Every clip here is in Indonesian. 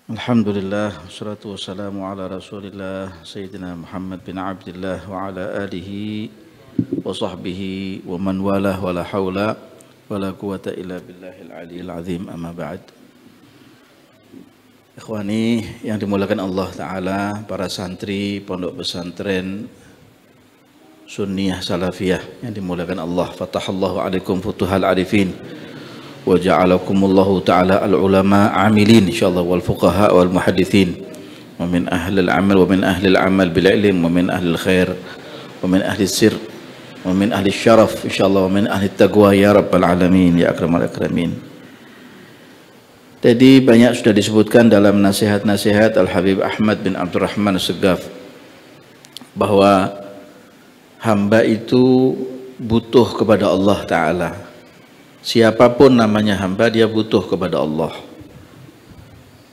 Alhamdulillah, wassalatu wassalamu ala rasulillah Sayyidina Muhammad bin Abdillah wa ala alihi wa sahbihi wa man walah wa la hawla wa la quwata illa billahil aliyil azim, amma ba'd. Ikhwani yang dimuliakan Allah Ta'ala, para santri pondok pesantren Sunniyah Salafiyah yang dimuliakan Allah, fatahallahu alaikum futuhal arifin wa ja'alakumullahu ta'ala al-ulama amilin insyaallah wal fuqaha wal muhaddithin wa min ahli al-amal wa min ahli al-amal bil ilm wa min ahli al-khair wa min ahli sir wa min ahli syaraf insyaallah wa min ahli taqwa ya rabbal alamin ya akramal akramin. Jadi banyak sudah disebutkan dalam nasihat-nasihat Al-Habib Ahmad bin Abdurrahman As-Segaf bahwa hamba itu butuh kepada Allah Ta'ala. Siapapun namanya hamba, dia butuh kepada Allah.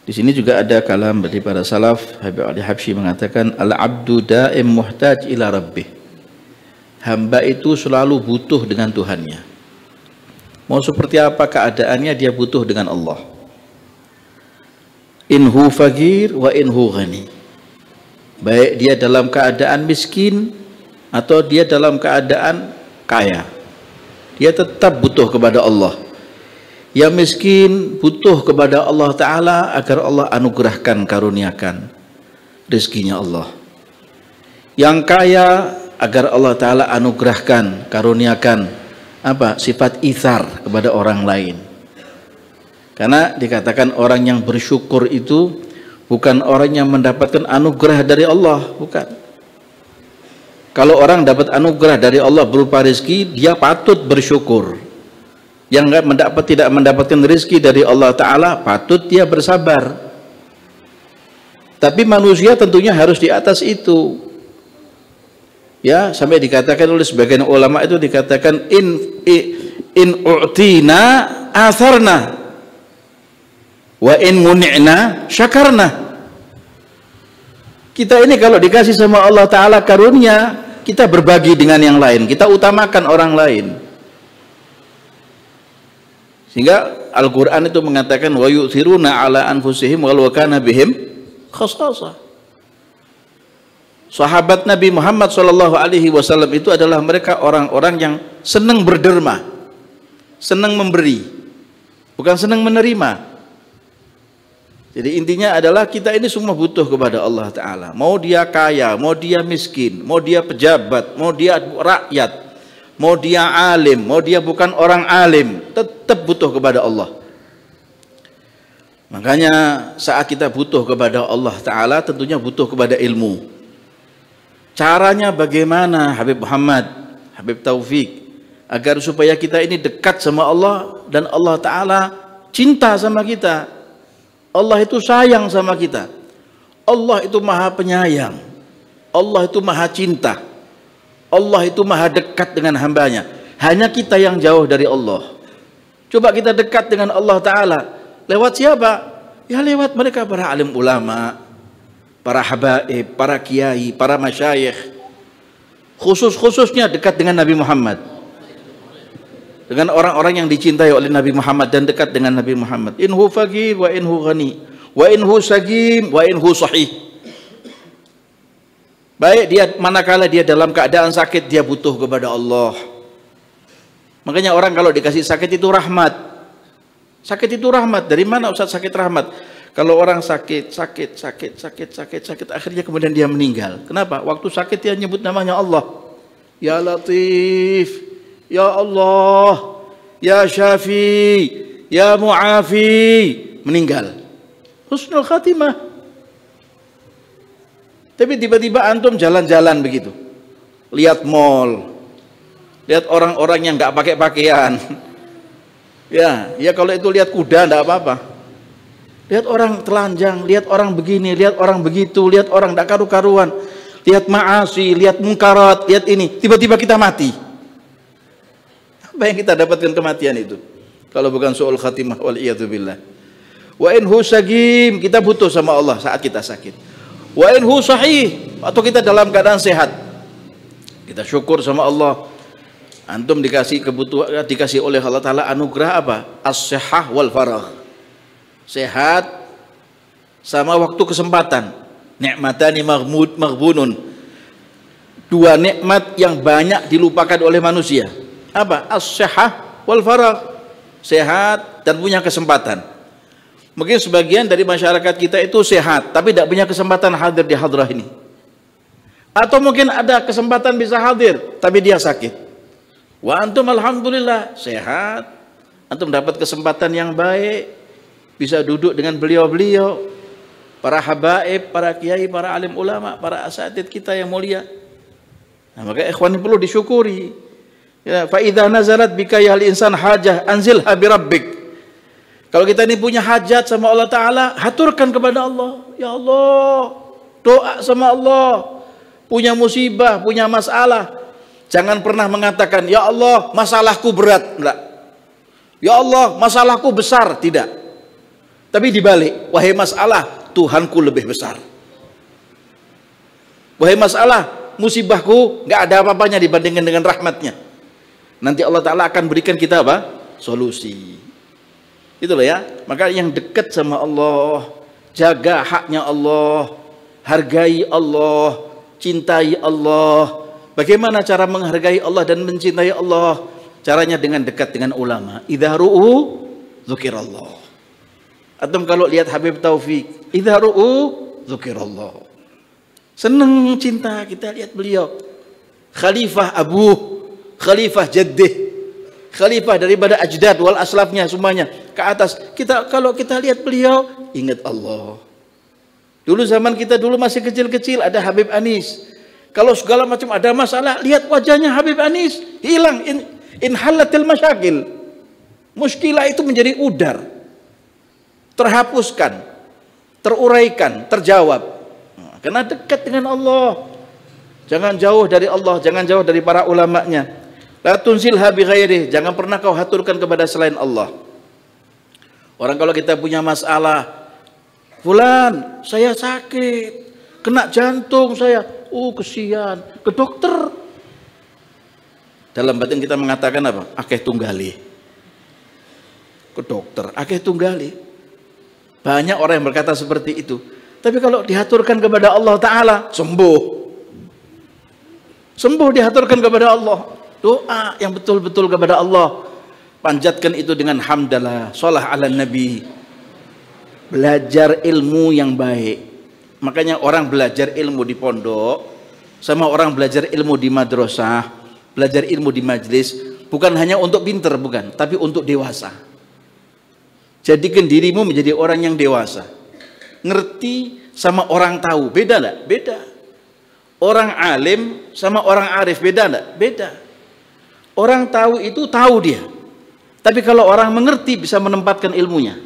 Di sini juga ada kalam dari para salaf. Habib Ali Habsyi mengatakan al-abdu da'im muhtaj ila rabbih. Hamba itu selalu butuh dengan Tuhannya. Mau seperti apa keadaannya, dia butuh dengan Allah. Inhu faqir wa inhu ghani. Baik dia dalam keadaan miskin atau dia dalam keadaan kaya, dia tetap butuh kepada Allah. Yang miskin butuh kepada Allah Ta'ala agar Allah anugerahkan, karuniakan rezekinya Allah. Yang kaya agar Allah Ta'ala anugerahkan, karuniakan sifat itsar kepada orang lain. Karena dikatakan orang yang bersyukur itu bukan orang yang mendapatkan anugerah dari Allah, bukan. Kalau orang dapat anugerah dari Allah berupa rezeki, dia patut bersyukur. Yang tidak mendapatkan rezeki dari Allah Ta'ala, patut dia bersabar. Tapi manusia tentunya harus di atas itu. Ya, sampai dikatakan oleh sebagian ulama itu dikatakan in u'tina atharna wa in muni'na syakarna. Kita ini kalau dikasih sama Allah Ta'ala karunia, kita berbagi dengan yang lain, kita utamakan orang lain. Sehingga Al-Quran itu mengatakan wa yu'thiruna ala anfusihim walau kana bihim khasasah. Sahabat Nabi Muhammad SAW itu adalah mereka orang-orang yang senang berderma, senang memberi, bukan senang menerima. Jadi intinya adalah kita ini semua butuh kepada Allah Ta'ala. Mau dia kaya, mau dia miskin, mau dia pejabat, mau dia rakyat, mau dia alim, mau dia bukan orang alim, tetap butuh kepada Allah. Makanya saat kita butuh kepada Allah Ta'ala, tentunya butuh kepada ilmu. Caranya bagaimana Habib Muhammad, Habib Taufik, agar supaya kita ini dekat sama Allah dan Allah Ta'ala cinta sama kita. Allah itu sayang sama kita. Allah itu maha penyayang. Allah itu maha cinta. Allah itu maha dekat dengan hambanya. Hanya kita yang jauh dari Allah. Coba kita dekat dengan Allah Ta'ala. Lewat siapa? Ya lewat mereka, para alim ulama, para habaib, para kiai, para masyayikh. Khususnya dekat dengan Nabi Muhammad. Dengan orang-orang yang dicintai oleh Nabi Muhammad dan dekat dengan Nabi Muhammad. Inhu faqir wa inhu ghani wa inhu sagim wa inhu sahih. Baik dia manakala dia dalam keadaan sakit, dia butuh kepada Allah. Makanya orang kalau dikasih sakit itu rahmat. Sakit itu rahmat. Dari mana Ustaz sakit rahmat? Kalau orang sakit akhirnya kemudian dia meninggal. Kenapa? Waktu sakit dia nyebut namanya Allah. Ya Latif, Ya Allah, Ya Syafi, Ya Mu'afi, meninggal. Husnul khatimah. Tapi tiba-tiba antum jalan-jalan begitu, lihat mall, lihat orang-orang yang nggak pakai pakaian. Ya kalau itu lihat kuda nggak apa-apa. Lihat orang telanjang, lihat orang begini, lihat orang begitu, lihat orang nggak karu-karuan, lihat ma'asi, lihat mungkarat, lihat ini. Tiba-tiba kita mati. Apa yang kita dapatkan kematian itu? Kalau bukan su'ul khatimah wal iyadzubillah. Wa inhu sagim, kita butuh sama Allah saat kita sakit. Wa inhu sahih, atau kita dalam keadaan sehat, kita syukur sama Allah. Antum dikasih kebutuhan, dikasih oleh Allah Ta'ala anugerah apa? As-sihah wal faragh. Sehat, sama waktu kesempatan. Ni'matani maghbunun. Dua nikmat yang banyak dilupakan oleh manusia. Apa? As-sihah wal faragh. Sehat dan punya kesempatan. Mungkin sebagian dari masyarakat kita itu sehat tapi tidak punya kesempatan hadir di hadrah ini. Atau mungkin ada kesempatan bisa hadir tapi dia sakit. Wa antum alhamdulillah sehat. Antum dapat kesempatan yang baik, bisa duduk dengan beliau-beliau, para habaib, para kiai, para alim ulama, para asatidz kita yang mulia. Nah, maka ikhwan ini perlu disyukuri. Ya, fa idza nazalat bika ya insan hajah anzilha bi rabbik. Kalau kita ini punya hajat sama Allah Ta'ala, haturkan kepada Allah. Ya Allah, doa sama Allah. Punya musibah, punya masalah, jangan pernah mengatakan, ya Allah masalahku berat. Enggak. Ya Allah masalahku besar. Tidak. Tapi dibalik, wahai masalah, Tuhanku lebih besar. Wahai masalah, musibahku nggak ada apa-apanya dibandingkan dengan rahmatnya. Nanti Allah Ta'ala akan berikan kita apa? Solusi. Itu loh ya. Maka yang dekat sama Allah, jaga haknya Allah, hargai Allah, cintai Allah. Bagaimana cara menghargai Allah dan mencintai Allah? Caranya dengan dekat dengan ulama. Idza ru'u dzukirallah. Atau kalau lihat Habib Taufik, idza ru'u dzukirallah. Senang cinta kita lihat beliau. Khalifah abuh, khalifah jaddih, khalifah daripada ajdad wal aslafnya semuanya ke atas. Kalau kita lihat beliau, ingat Allah. Dulu zaman kita dulu masih kecil-kecil ada Habib Anis. Kalau segala macam ada masalah, lihat wajahnya Habib Anis, hilang inhalatil masyakil. Muskilah itu menjadi udar. Terhapuskan, teruraikan, terjawab. Karena dekat dengan Allah. Jangan jauh dari Allah, jangan jauh dari para ulamanya. La tunsilha bi ghairi, jangan pernah kau haturkan kepada selain Allah. Orang kalau kita punya masalah, fulan, saya sakit, kena jantung saya, kesian, ke dokter. Dalam batin kita mengatakan apa? Akeh tunggali. Ke dokter, akeh tunggali. Banyak orang yang berkata seperti itu. Tapi kalau dihaturkan kepada Allah Ta'ala, sembuh. Sembuh dihaturkan kepada Allah. Doa yang betul-betul kepada Allah. Panjatkan itu dengan hamdalah, shalah ala nabi. Belajar ilmu yang baik. Makanya orang belajar ilmu di pondok, sama orang belajar ilmu di madrasah, belajar ilmu di majlis, bukan hanya untuk pinter, bukan, tapi untuk dewasa. Jadikan dirimu menjadi orang yang dewasa. Ngerti sama orang tahu, beda enggak? Beda. Orang alim sama orang arif, beda enggak? Beda. Orang tahu itu tahu dia. Tapi kalau orang mengerti bisa menempatkan ilmunya.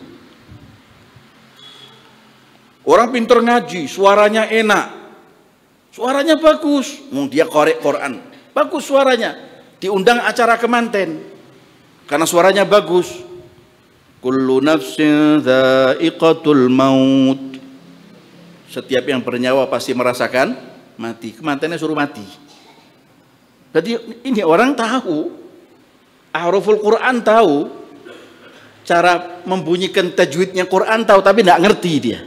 Orang pintar ngaji, suaranya enak. Suaranya bagus. Dia korek Quran. Bagus suaranya. Diundang acara kemanten. Karena suaranya bagus. Kullu nafsin dha'iqatul maut. Setiap yang bernyawa pasti merasakan mati. Kemantennya suruh mati. Jadi ini orang tahu, ahruful Quran tahu, cara membunyikan tajwidnya Quran tahu, tapi tidak ngerti dia.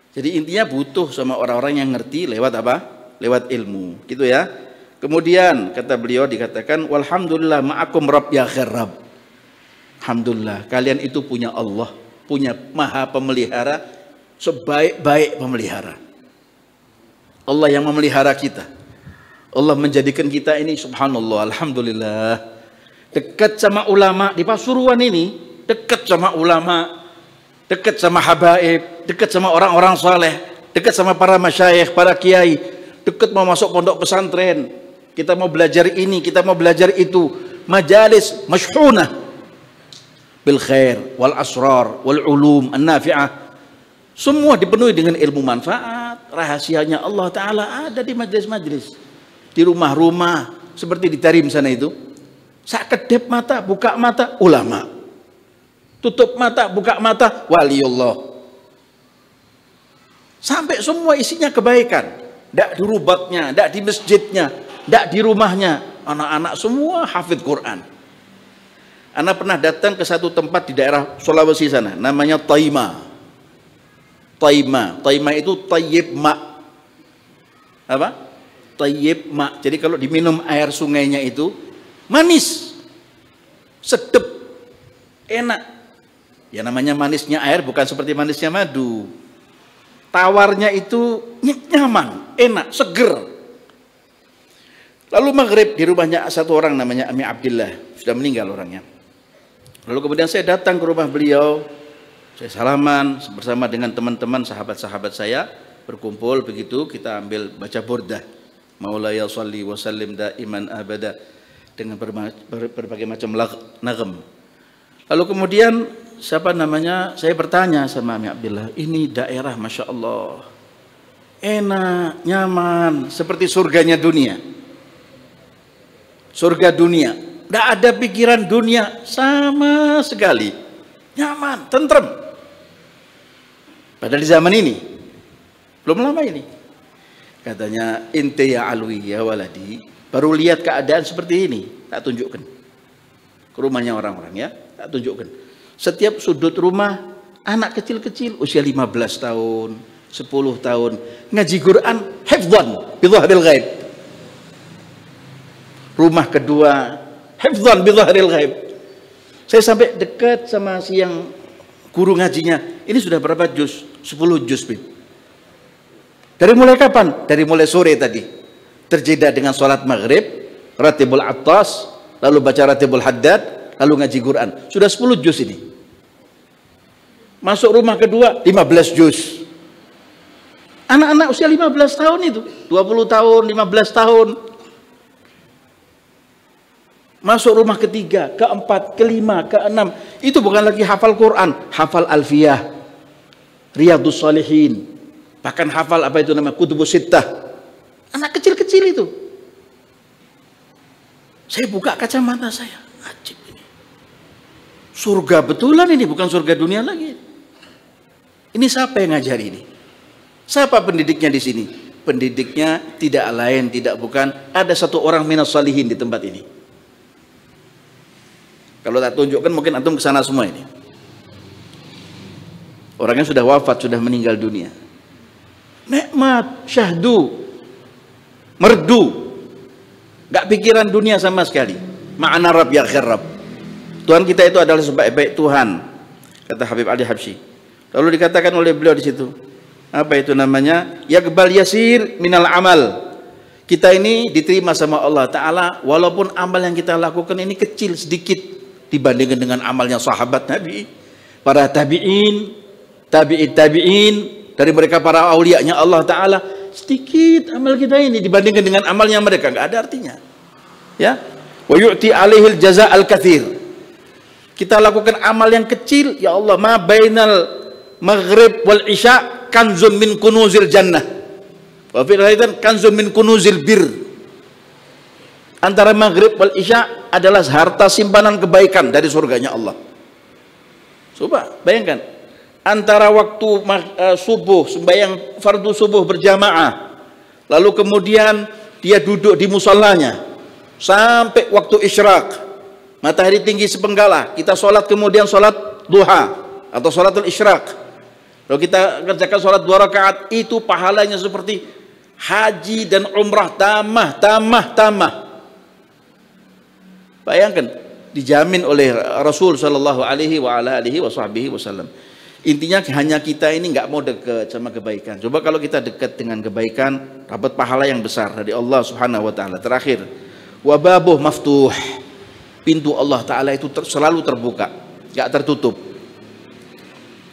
Jadi intinya butuh sama orang-orang yang ngerti lewat apa? Lewat ilmu, gitu ya. Kemudian kata beliau dikatakan, walhamdulillah ma'akum rabb ya khair. Alhamdulillah kalian itu punya Allah, punya maha pemelihara, sebaik-baik pemelihara. Allah yang memelihara kita. Allah menjadikan kita ini subhanallah, alhamdulillah. Dekat sama ulama di Pasuruan ini, dekat sama ulama, dekat sama habaib, dekat sama orang-orang saleh, dekat sama para masyayikh, para kiai, dekat mau masuk pondok pesantren. Kita mau belajar ini, kita mau belajar itu. Majalis masyhunah bil khair wal asrar wal ulum an-nafi'ah. Semua dipenuhi dengan ilmu manfaat. Rahasianya Allah Ta'ala ada di majlis-majlis, di rumah-rumah seperti di Tarim sana itu. Sak kedip mata, buka mata, ulama. Tutup mata, buka mata, waliullah. Sampai semua isinya kebaikan. Tidak di rubatnya, tidak di masjidnya, tidak di rumahnya. Anak-anak semua hafidh Quran. Anak pernah datang ke satu tempat di daerah Sulawesi sana, namanya Taima. Taima. Taima itu tayyib ma. Apa? Tayyib ma. Jadi kalau diminum air sungainya itu manis, sedep, enak. Ya namanya manisnya air bukan seperti manisnya madu. Tawarnya itu nyaman, enak, seger. Lalu maghrib di rumahnya satu orang namanya Ami Abdillah, sudah meninggal orangnya. Lalu kemudian saya datang ke rumah beliau, saya salaman bersama dengan teman-teman sahabat-sahabat saya, berkumpul begitu, kita ambil baca burdah. Maulaya shalli wa sallim daiman abada, dengan berbagai macam nagam. Lalu kemudian siapa namanya, saya bertanya sama Ami Abdillah, ini daerah Masya Allah enak, nyaman, seperti surganya dunia. Surga dunia, tidak ada pikiran dunia sama sekali, nyaman, tentrem. Padahal di zaman ini belum lama ini katanya, inte ya alwi ya waladi, baru lihat keadaan seperti ini, tak tunjukkan ke rumahnya orang-orang ya, tak tunjukkan. Setiap sudut rumah anak kecil-kecil usia 15 tahun, 10 tahun ngaji Quran, hifdzan bi dhahril ghaib. Rumah kedua hifdzan bi dhahril ghaib. Saya sampai dekat sama si yang guru ngajinya, ini sudah berapa juz? 10 juz, Bib. Dari mulai kapan? Dari mulai sore tadi. Terjeda dengan sholat maghrib, ratibul attas, lalu baca ratibul haddad, lalu ngaji Quran. Sudah 10 juz ini. Masuk rumah kedua 15 juz. Anak-anak usia 15 tahun itu, 20 tahun, 15 tahun. Masuk rumah ketiga, keempat, kelima, keenam, itu bukan lagi hafal Quran, hafal Alfiyah, Riyadhus Shalihin, bahkan hafal apa itu namanya Kutubus Sittah. Anak kecil-kecil itu. Saya buka kacamata saya, ajib ini. Surga betulan ini, bukan surga dunia lagi. Ini siapa yang ngajar ini? Siapa pendidiknya di sini? Pendidiknya tidak lain, tidak bukan, ada satu orang minas salihin di tempat ini. Kalau tak tunjukkan mungkin antum ke sana semua ini. Orangnya sudah wafat, sudah meninggal dunia. Nikmat, syahdu, merdu, gak pikiran dunia sama sekali. Ma'ana Rabb ya kharab. Tuhan kita itu adalah sebaik-baik Tuhan, kata Habib Ali Habsyi. Lalu dikatakan oleh beliau di situ, apa itu namanya? Yaqbal yasir minal amal. Kita ini diterima sama Allah Ta'ala walaupun amal yang kita lakukan ini kecil, sedikit dibandingkan dengan amalnya sahabat Nabi, para tabi'in, tabi'in, dari mereka para aulianya Allah Ta'ala. Sedikit amal kita ini dibandingkan dengan amalnya mereka, nggak ada artinya. Ya, wa yu'ti alaihil jaza'al katsir. Kita lakukan amal yang kecil, ya Allah, ma bainal maghrib wal isya kanzun min kunuzil jannah. Wa fi riwayatin kanzun min kunuzil bir. Antara maghrib wal isya adalah harta simpanan kebaikan dari surganya Allah. Coba bayangkan, antara waktu subuh, sembahyang fardu subuh berjamaah, lalu kemudian dia duduk di musallanya sampai waktu isyraq, matahari tinggi sepenggala, kita sholat, kemudian sholat duha atau sholatul isyraq, lalu kita kerjakan sholat 2 rakaat, itu pahalanya seperti haji dan umrah, tamah. Bayangkan, dijamin oleh Rasul Shallallahu Alaihi Wasallam. Intinya hanya kita ini nggak mau dekat sama kebaikan. Coba kalau kita dekat dengan kebaikan, dapat pahala yang besar dari Allah Subhanahu Wa Taala. Terakhir, wababuh maftuh, pintu Allah Taala itu selalu terbuka, nggak tertutup,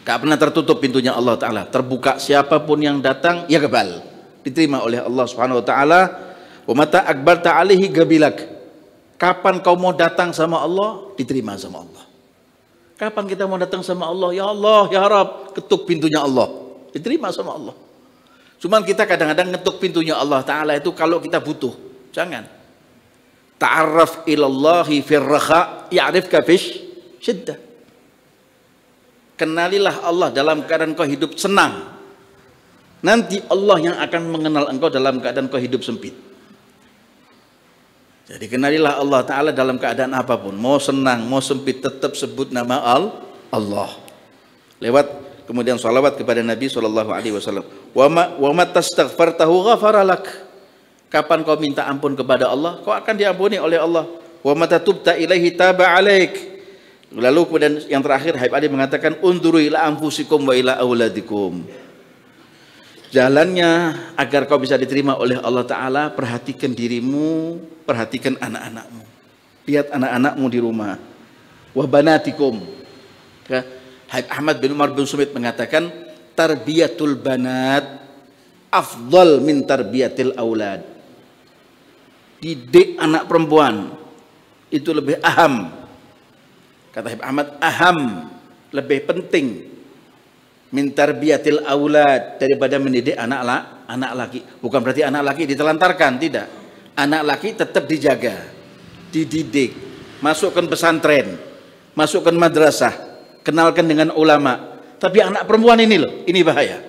nggak pernah tertutup pintunya Allah Taala. Terbuka, siapapun yang datang, ya kebal, diterima oleh Allah Subhanahu Wa Taala. Wa mata akbar ta'alihi gabilak. Kapan kau mau datang sama Allah, diterima sama Allah. Kapan kita mau datang sama Allah, ya Allah, ya Rabb, ketuk pintunya Allah, diterima sama Allah. Cuman kita kadang-kadang ngetuk pintunya Allah Ta'ala itu kalau kita butuh. Jangan. Ta'arraf ilallahi firraha ya'rifka fish syiddah. Kenalilah Allah dalam keadaan kau hidup senang. Nanti Allah yang akan mengenal engkau dalam keadaan kau hidup sempit. Jadi kenalilah Allah Ta'ala dalam keadaan apapun. Mau senang, mau sempit, tetap sebut nama Allah. Lewat kemudian salawat kepada Nabi SAW. Wa ma tastaghfartahu ghafaralak. Kapan kau minta ampun kepada Allah, kau akan diampuni oleh Allah. Wa ma tatubta ilaihi taba alaik. Lalu kemudian yang terakhir Habib Ali mengatakan unduru ila anfusikum wa ila auladikum. Jalannya agar kau bisa diterima oleh Allah Ta'ala, perhatikan dirimu, perhatikan anak-anakmu. Lihat anak-anakmu di rumah. Wa banatikum. Habib Ahmad bin Umar bin Sumit mengatakan tarbiyatul banat afdal min tarbiyatil aulad. Didik anak perempuan itu lebih aham. Kata Habib Ahmad, aham, lebih penting min tarbiyatil aulad daripada mendidik anak laki. Bukan berarti anak laki ditelantarkan, tidak. Anak laki tetap dijaga, dididik, masukkan pesantren, masukkan madrasah, kenalkan dengan ulama. Tapi anak perempuan ini loh, ini bahaya.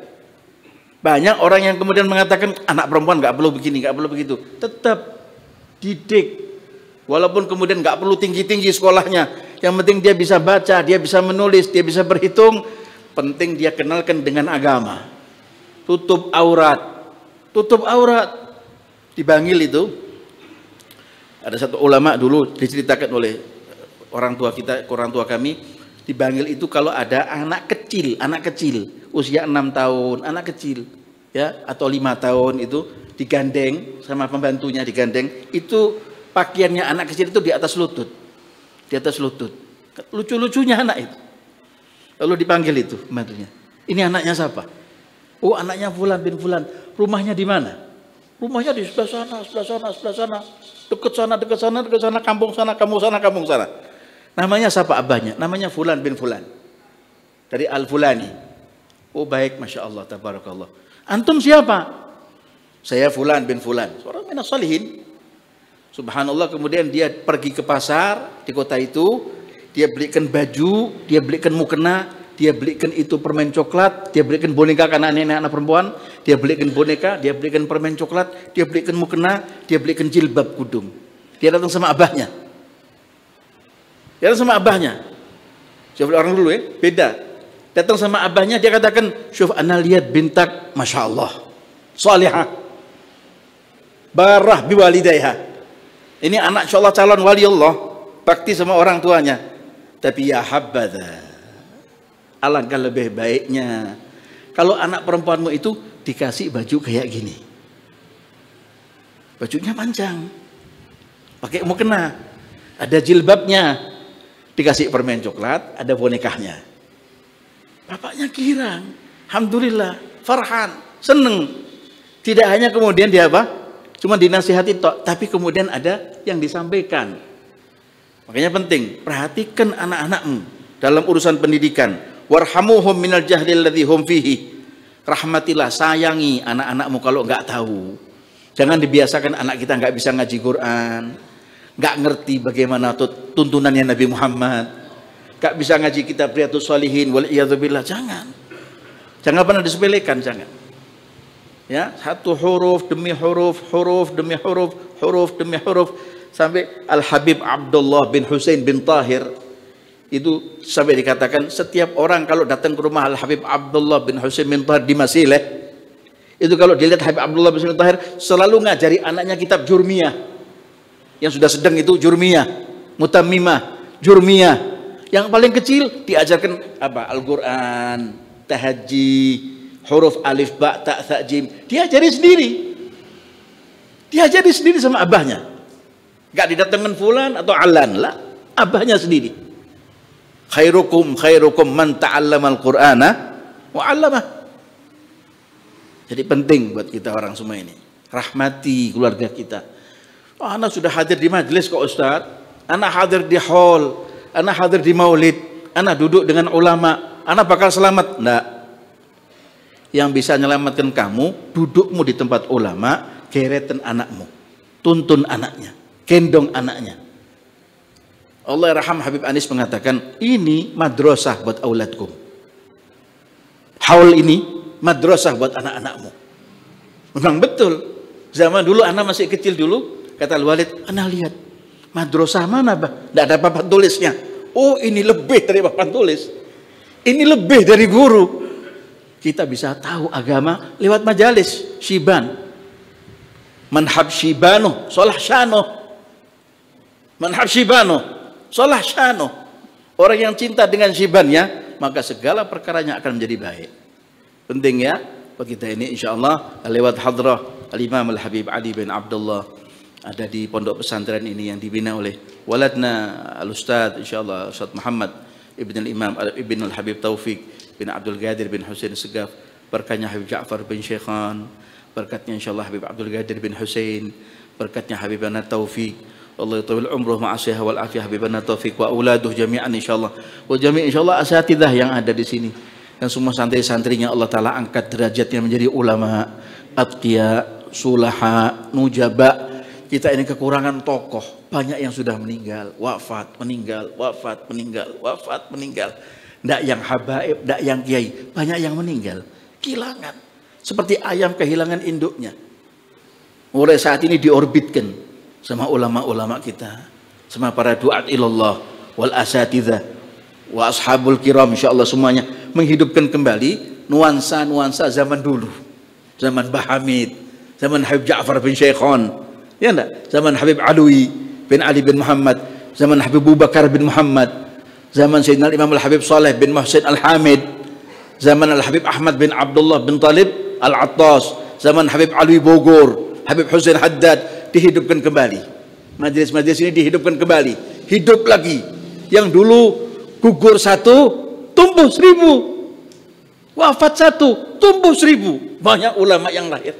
Banyak orang yang kemudian mengatakan anak perempuan nggak perlu begini, nggak perlu begitu. Tetap didik, walaupun kemudian nggak perlu tinggi-tinggi sekolahnya. Yang penting dia bisa baca, dia bisa menulis, dia bisa berhitung. Penting dia kenalkan dengan agama. Tutup aurat, tutup aurat. Di Bangil itu ada satu ulama dulu diceritakan oleh orang tua kita, orang tua kami. Di Bangil itu kalau ada anak kecil usia 6 tahun, anak kecil ya atau 5 tahun itu digandeng sama pembantunya, digandeng, itu pakaiannya anak kecil itu di atas lutut. Di atas lutut. Lucu-lucunya anak itu. Lalu dipanggil itu pembantunya. Ini anaknya siapa? Oh, anaknya Fulan bin Fulan. Rumahnya di mana? Rumahnya di sebelah sana, sebelah sana, sebelah sana. Dekat sana, dekat sana, dekat sana, kampung sana, kampung sana, kampung sana. Namanya siapa abahnya? Namanya Fulan bin Fulan. Dari Al-Fulani. Oh, baik, Masya Allah, tabarakallah. Antum siapa? Saya Fulan bin Fulan. Seorang minas salihin. Subhanallah, kemudian dia pergi ke pasar di kota itu. Dia belikan baju, dia belikan mukena, dia belikan itu permen coklat, dia belikan boneka karena anak perempuan, dia belikan boneka, dia belikan permen coklat, dia belikan mukena, dia belikan jilbab kudung. Dia datang sama abahnya. Dia datang sama abahnya. Coba orang dulu ya, beda. Datang sama abahnya, dia katakan, "Syuf ana lihat bintak, Masya Allah, salihah, barah biwalidayha." Ini anak insya Allah calon wali Allah, bakti sama orang tuanya. Tapi ya habadha, alangkah lebih baiknya kalau anak perempuanmu itu dikasih baju kayak gini, bajunya panjang, pakai mukena, ada jilbabnya, dikasih permen coklat, ada bonekahnya. Bapaknya girang, alhamdulillah, farhan, seneng. Tidak hanya kemudian dia apa, cuma dinasihati tok, tapi kemudian ada yang disampaikan. Makanya penting, perhatikan anak-anakmu dalam urusan pendidikan. Warhamuhum minal jahlil ladzi hum fihi. Rahmatilah, sayangi anak-anakmu kalau nggak tahu. Jangan dibiasakan anak kita nggak bisa ngaji Quran, nggak ngerti bagaimana tuntunannya Nabi Muhammad, nggak bisa ngaji kitab Riyadhus Shalihin, wal iyadzubillah. Jangan pernah disepelekan, jangan. Ya, satu huruf demi huruf, huruf demi huruf, huruf demi huruf. Sampai Al-Habib Abdullah bin Husain bin Tahir itu sampai dikatakan setiap orang kalau datang ke rumah Al-Habib Abdullah bin Husain bin Tahir di Masileh, itu kalau dilihat Habib Abdullah bin Husain bin Tahir selalu ngajari anaknya kitab Jurmiyah. Yang sudah sedang itu Jurmiyah, Mutammimah, Jurmiyah. Yang paling kecil diajarkan apa? Al-Quran, tahajji, huruf alif ba ta tha jim. Diajari sendiri sama abahnya. Gak didatangkan fulan atau alan lah, abahnya sendiri. Khairukum man ta'allamal Qur'ana wa 'allamah. Jadi penting buat kita orang semua ini, rahmati keluarga kita. Oh, anak sudah hadir di majelis kok Ustaz, anak hadir di hall, anak hadir di maulid, anak duduk dengan ulama, anak bakal selamat. Enggak. Yang bisa menyelamatkan kamu, dudukmu di tempat ulama, geretan anakmu, tuntun anaknya, gendong anaknya. Allah yarham Habib Anis mengatakan, ini madrasah buat auladkum. Haul ini madrasah buat anak-anakmu. Memang betul. Zaman dulu anak masih kecil dulu, kata Al-Walid, anak lihat madrasah mana, Bah? Tidak ada papan tulisnya. Oh, ini lebih dari papan tulis. Ini lebih dari guru. Kita bisa tahu agama lewat majalis syiban. Manhab syibano, solah syano. Manhab syibano, solah syano. Orang yang cinta dengan syibannya, maka segala perkaranya akan menjadi baik. Penting ya buat kita ini, insyaallah lewat hadrah Al-Imam Al-Habib Ali bin Abdullah ada di pondok pesantren ini yang dibina oleh waladna Al-Ustadz insyaallah Ustadz Muhammad Ibn Al-Imam Ibn Al-Habib Taufik bin Abdul Qadir bin Husain Segaf, berkatnya Habib Ja'far bin Syekhan, berkatnya insyaallah Habib Abdul Qadir bin Husain, berkatnya Habibana Taufik, Allah yutawil umruh ma'asyiha wal afiyah Habibana Taufik wa auladuh jami'an insyaallah, wa jami' insyaallah asatidzah yang ada di sini, dan semua santri-santrinya Allah Ta'ala angkat derajatnya menjadi ulama, atqiya, sulaha, nujaba. Kita ini kekurangan tokoh, banyak yang sudah meninggal, wafat, meninggal, wafat, meninggal, wafat, meninggal. Ndak yang habaib, ndak yang kiai, banyak yang meninggal, kehilangan. Seperti ayam kehilangan induknya. Mulai saat ini diorbitkan sama ulama-ulama kita, sama para duat ilallah, wal asatidzah, wa ashabul kiram, insyaallah semuanya menghidupkan kembali nuansa-nuansa zaman dulu. Zaman Bahamid, zaman Habib Ja'far bin Syekhan, ya enggak? Zaman Habib Alwi bin Ali bin Muhammad, zaman Habib Abu Bakar bin Muhammad, zaman Sayyidina Imam Al-Habib Saleh bin Muhsin Al-Hamid, zaman Al-Habib Ahmad bin Abdullah bin Talib Al-Attas, zaman Habib Alwi Bogor, Habib Husain Haddad, dihidupkan kembali. Majelis-majelis ini dihidupkan kembali, hidup lagi. Yang dulu gugur satu, tumbuh 1000. Wafat satu, tumbuh 1000. Banyak ulama yang lahir,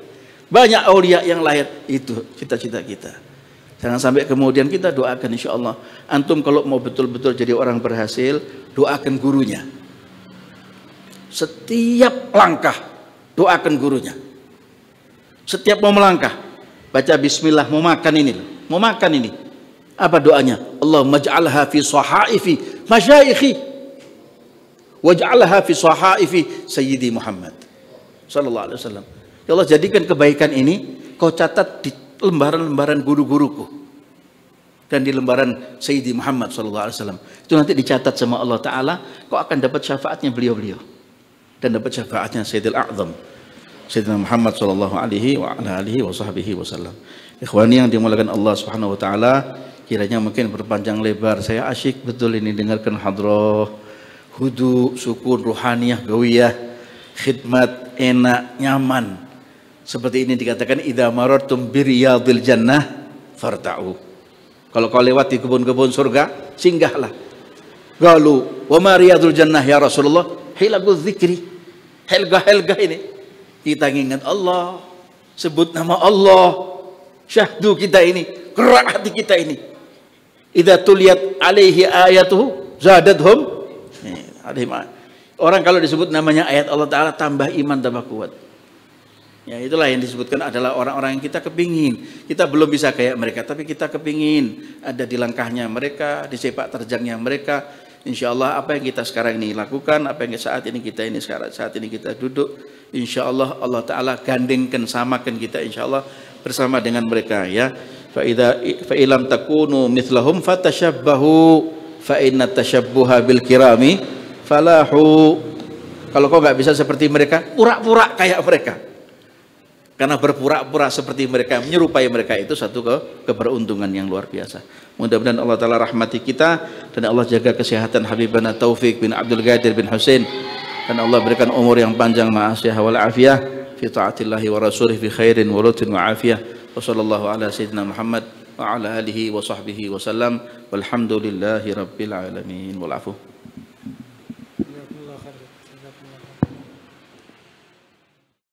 banyak aulia yang lahir. Itu cita-cita kita. Jangan sampai kemudian kita doakan insyaallah. Antum kalau mau betul-betul jadi orang berhasil, doakan gurunya. Setiap langkah doakan gurunya. Setiap mau melangkah baca bismillah, mau makan ini, mau makan ini. Apa doanya? Allahumma ij'alha fi sahaifi masyayikhi waj'alha fi sahaifi sayyidi Muhammad sallallahu alaihi wasallam. Ya Allah, jadikan kebaikan ini kau catat di lembaran-lembaran guru-guruku dan di lembaran Sayyidi Muhammad sallallahu alaihi wasallam. Itu nanti dicatat sama Allah Ta'ala, kau akan dapat syafaatnya beliau-beliau dan dapat syafaatnya Sayyidil A'zam Sayyidina Muhammad sallallahu alaihi wa ala alihi wa sahbihi wasallam. Ikhwani yang dimuliakan Allah Subhanahu wa taala, kiranya mungkin berpanjang lebar saya asyik betul ini dengarkan hadrah, hudu, sukun, ruhaniyah, gawiyah, khidmat, enak, nyaman. Seperti ini dikatakan idza marartum bi riyadil jannah farta'u. Kalau kau lewat di kebun-kebun surga, singgahlah. Galu, wa ma riyadul jannah ya Rasulullah? Hilaguz zikri. Helga-helga ini. Kita ingat Allah, sebut nama Allah. Syahdu kita ini, gerak hati kita ini. Idza tuliyat alaihi ayatuhu zadadhum. Orang kalau disebut namanya ayat Allah Ta'ala tambah iman, tambah kuat. Ya, itulah yang disebutkan adalah orang-orang yang kita kepingin. Kita belum bisa kayak mereka, tapi kita kepingin ada di langkahnya mereka, di sepak terjangnya mereka. Insya Allah apa yang kita sekarang ini lakukan, apa yang saat ini kita duduk, insya Allah Allah Ta'ala gandengkan, samakan kita insya Allah bersama dengan mereka ya. Fa ilam takunu mithlahum fatashabbahu fa inna tashabbuha bil kirami falahu. Kalau kau nggak bisa seperti mereka, pura-pura kayak mereka. Karena berpura-pura seperti mereka, menyerupai mereka itu satu keberuntungan yang luar biasa. Mudah-mudahan Allah Ta'ala rahmati kita dan Allah jaga kesehatan Habibana Taufik bin Abdul Qadir bin Husain, dan Allah berikan umur yang panjang, ma'asyiha wal afiyah fi ta'atillahi wa rasulih fi khairin wa lutin wa afiyah. Wa sallallahu ala sayyidina Muhammad wa ala alihi wa sahbihi wa sallam walhamdulillahi rabbil alamin wal afu.